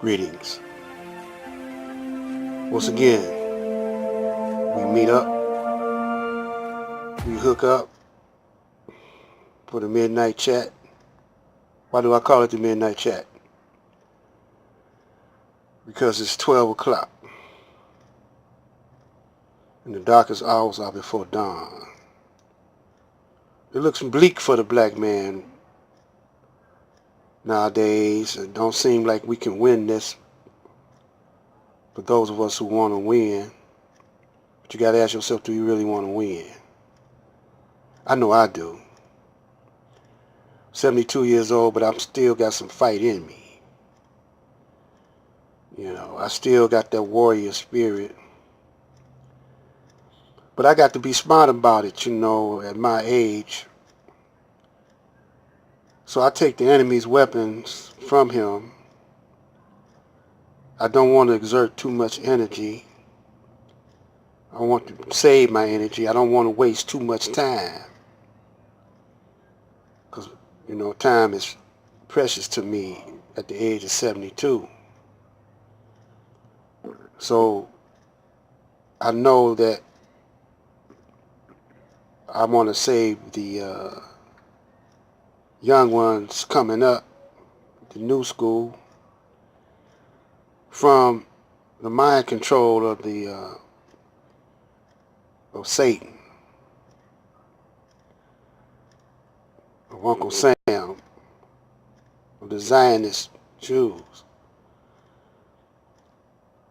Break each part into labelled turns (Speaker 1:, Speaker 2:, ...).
Speaker 1: Greetings. Once again, we meet up, we hook up for the midnight chat. Why do I call it the midnight chat? Because it's 12 o'clock and the darkest hours are before dawn. It looks bleak for the black man nowadays. It don't seem like we can win this for those of us who want to win. But you got to ask yourself, do you really want to win? I know I do. 72 years old, but I'm still got some fight in me. I still got that warrior spirit. But I got to be smart about it, at my age. So I take the enemy's weapons from him. I don't want to exert too much energy. I want to save my energy. I don't want to waste too much time. Because, time is precious to me at the age of 72. So I know that I want to save the young ones coming up, the new school, from the mind control of Satan, of Uncle Sam, of the Zionist Jews.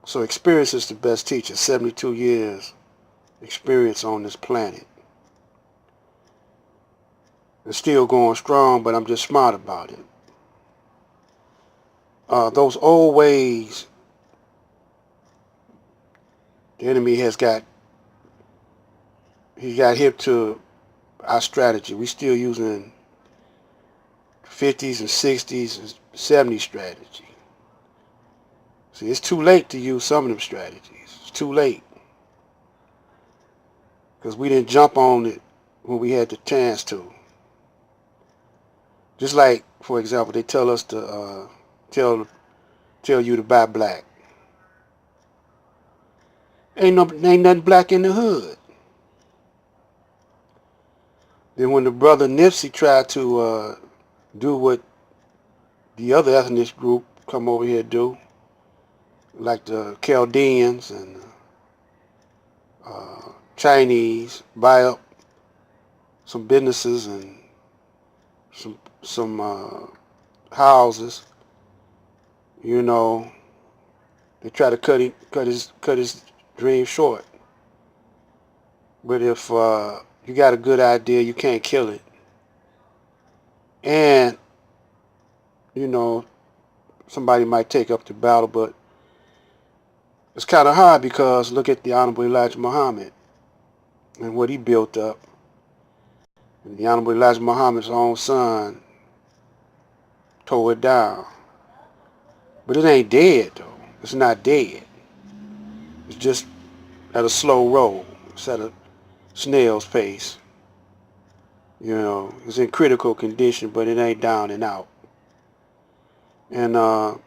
Speaker 1: So experience is the best teacher. 72 years experience on this planet. It's still going strong, but I'm just smart about it. Those old ways, the enemy he got hip to our strategy. We still using 50s and 60s and 70s strategy. See, it's too late to use some of them strategies. It's too late. Because we didn't jump on it when we had the chance to. Just like, for example, they tell us to tell you to buy black. Ain't nothing black in the hood. Then when the brother Nipsey tried to do what the other ethnic group come over here do, like the Chaldeans and Chinese, buy up some businesses and some houses, they try to cut his dream short. But if you got a good idea, you can't kill it. And somebody might take up the battle, but it's kind of hard because look at the Honorable Elijah Muhammad and what he built up. And the Honorable Elijah Muhammad's own son tore it down. But it ain't dead, though. It's not dead. It's just at a slow roll. It's at a snail's pace. It's in critical condition, but it ain't down and out. And the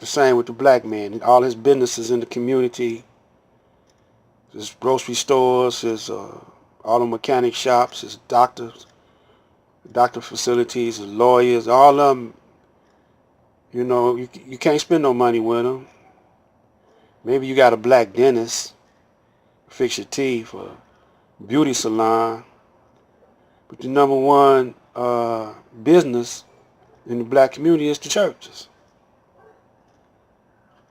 Speaker 1: same with the black man. All his businesses in the community, his grocery stores, his auto mechanic shops, his doctor facilities, his lawyers, all of them, you can't spend no money with them. Maybe you got a black dentist, fix your teeth, or beauty salon. But the number one business in the black community is the churches.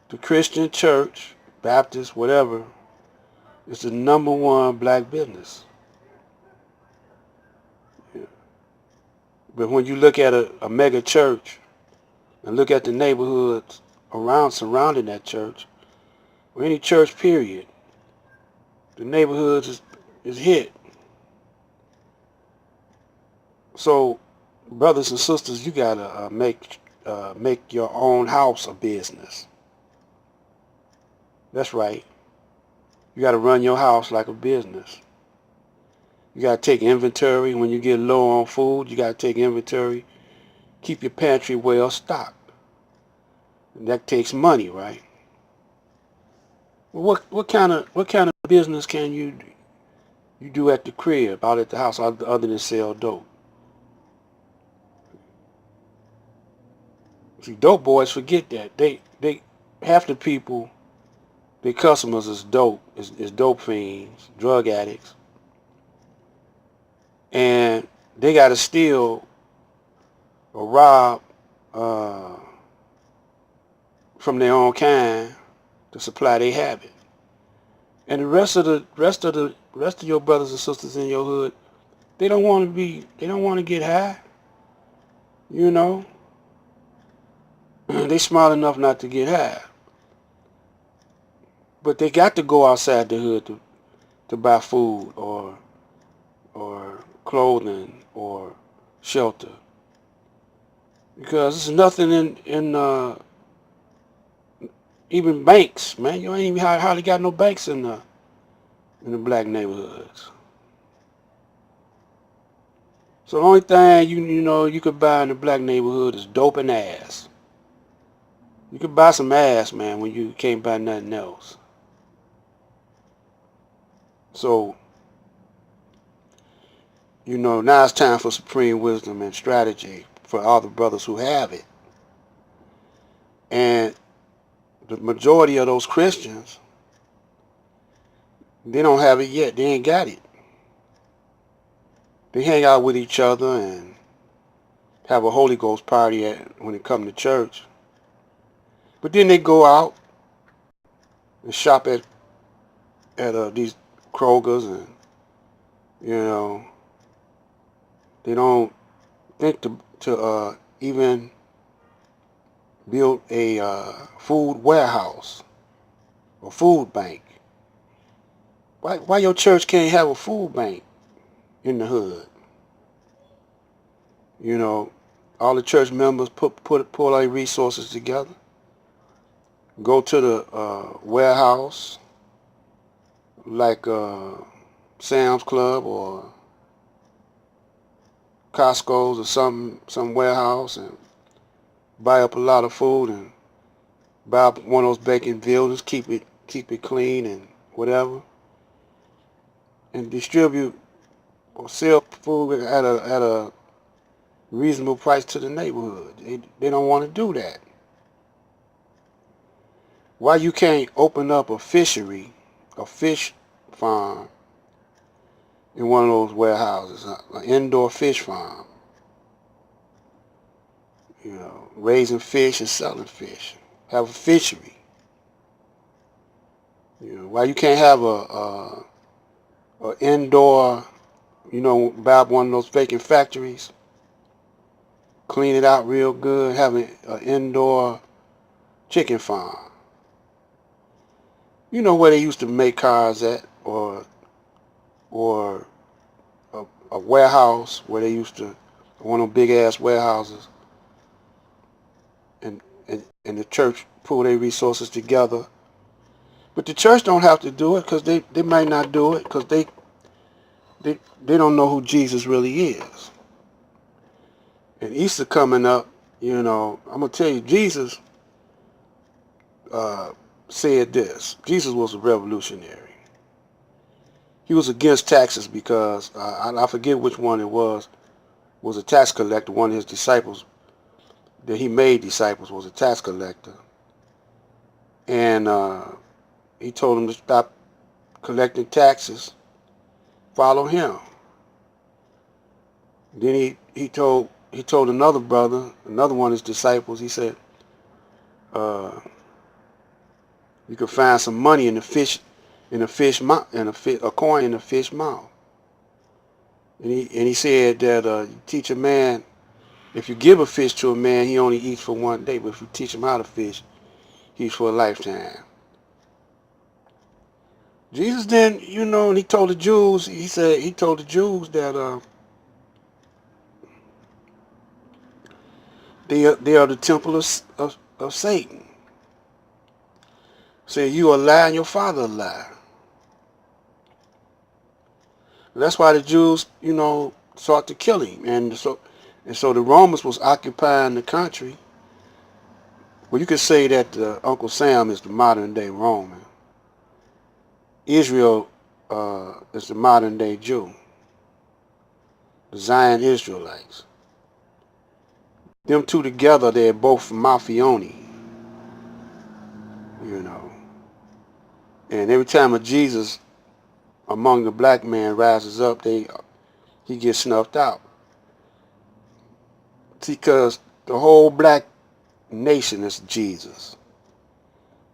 Speaker 1: The Christian church, Baptist, whatever, is the number one black business. Yeah. But when you look at a mega church and look at the neighborhoods surrounding that church, or any church period, the neighborhoods is hit. So, brothers and sisters, you gotta make your own house a business. That's right. You gotta run your house like a business. You gotta take inventory when you get low on food. You gotta take inventory. Keep your pantry well stocked. And that takes money, right? Well, what kind of business can you do at the crib, out at the house, other than sell dope? See, dope boys forget that they half the people, their customers is dope fiends, drug addicts, and they got to steal or rob uh, from their own kind to supply their habit. And the rest of your brothers and sisters in your hood, they don't want to get high, you know. They smart enough not to get high, but they got to go outside the hood to buy food or clothing or shelter, because there's nothing in even banks, man. You ain't even hardly got no banks in the black neighborhoods. So the only thing you could buy in the black neighborhood is dope and ass. You could buy some ass, man, when you can't buy nothing else. So, now it's time for supreme wisdom and strategy for all the brothers who have it. And the majority of those Christians, they don't have it yet. They ain't got it. They hang out with each other and have a Holy Ghost party when they come to church. But then they go out and shop at these Krogers, and they don't think to even build a food warehouse or food bank. Why your church can't have a food bank in the hood? All the church members pull their resources together, go to the warehouse like Sam's Club or Costco's or some warehouse, and buy up a lot of food and buy up one of those baking buildings, keep it clean and whatever, and distribute or sell food at a reasonable price to the neighborhood. They don't want to do that. Why you can't open up a fish farm in one of those warehouses, an indoor fish farm, raising fish and selling fish, have a fishery. Why you can't have a indoor, buy one of those vacant factories, clean it out real good, have an indoor chicken farm. Where they used to make cars at, or a warehouse where they used to, one of them big ass warehouses, and the church pull their resources together. But the church don't have to do it, because they might not do it, because they don't know who Jesus really is. And Easter coming up, I'm gonna tell you, Jesus said this. Jesus was a revolutionary. He was against taxes because I forget which one it was a tax collector. One of his disciples that he made disciples was a tax collector, and he told him to stop collecting taxes, follow him. Then he told another brother, another one of his disciples, he said, you could find some money in a coin in a fish mouth. And he said that you teach a man, if you give a fish to a man, he only eats for one day, but if you teach him how to fish, he eats for a lifetime. Jesus then, and he told the Jews, he told the Jews that they are the temple of Satan. Say, you a lie and your father a lie. That's why the Jews, sought to kill him, and so the Romans was occupying the country, Well, you could say that Uncle Sam is the modern day Roman. Israel is the modern day Jew. The Zion Israelites. Them two together, they're both Mafioni, you know. And every time a Jesus among the black man rises up, he gets snuffed out. Because the whole black nation is Jesus.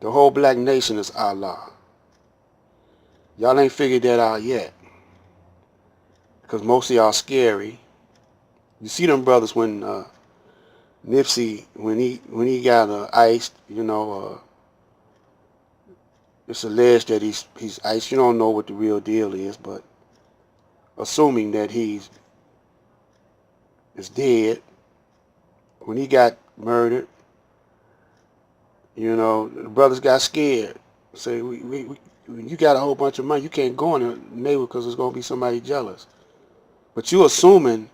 Speaker 1: The whole black nation is Allah. Y'all ain't figured that out yet. Because most of y'all scary. You see them brothers when Nipsey, when he got iced, you know, it's alleged that he's iced. You don't know what the real deal is, but assuming that is dead, when he got murdered, you know, the brothers got scared. Say, you got a whole bunch of money, you can't go in the neighborhood because there's going to be somebody jealous. But you assuming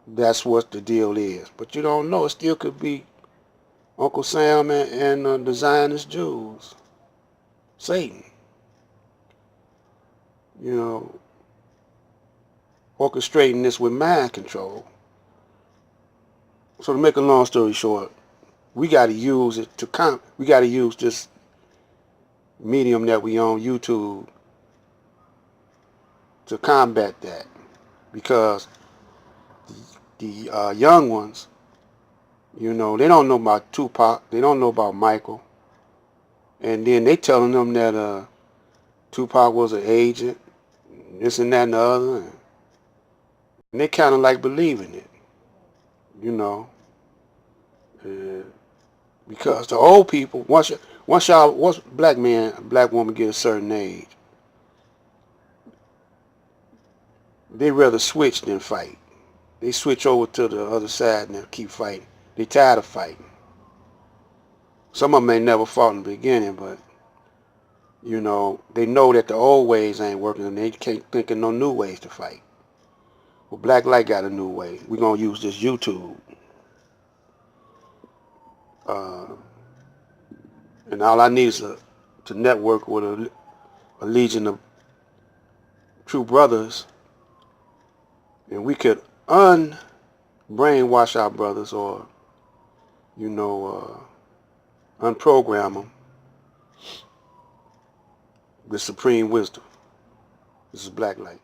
Speaker 1: that's what the deal is. But you don't know. It still could be Uncle Sam and the Zionist Jews. Satan. You know, orchestrating this with mind control. So to make a long story short, we got to use it we got to use this medium that we on, YouTube, to combat that, because the young ones, you know, they don't know about Tupac, they don't know about Michael, and then they telling them that Tupac was an agent, this and that and the other, and they kind of like believing it, you know, because the old people, once black man, black woman get a certain age, they rather switch than fight. They switch over to the other side and they'll keep fighting. They tired of fighting. Some of them may never fought in the beginning, but you know, they know that the old ways ain't working and they can't think of no new ways to fight. Well, Black Light got a new way. We're going to use this YouTube. And all I need is to network with a legion of true brothers, and we could unbrainwash our brothers, or, you know, unprogram them with supreme wisdom. This is Black Light.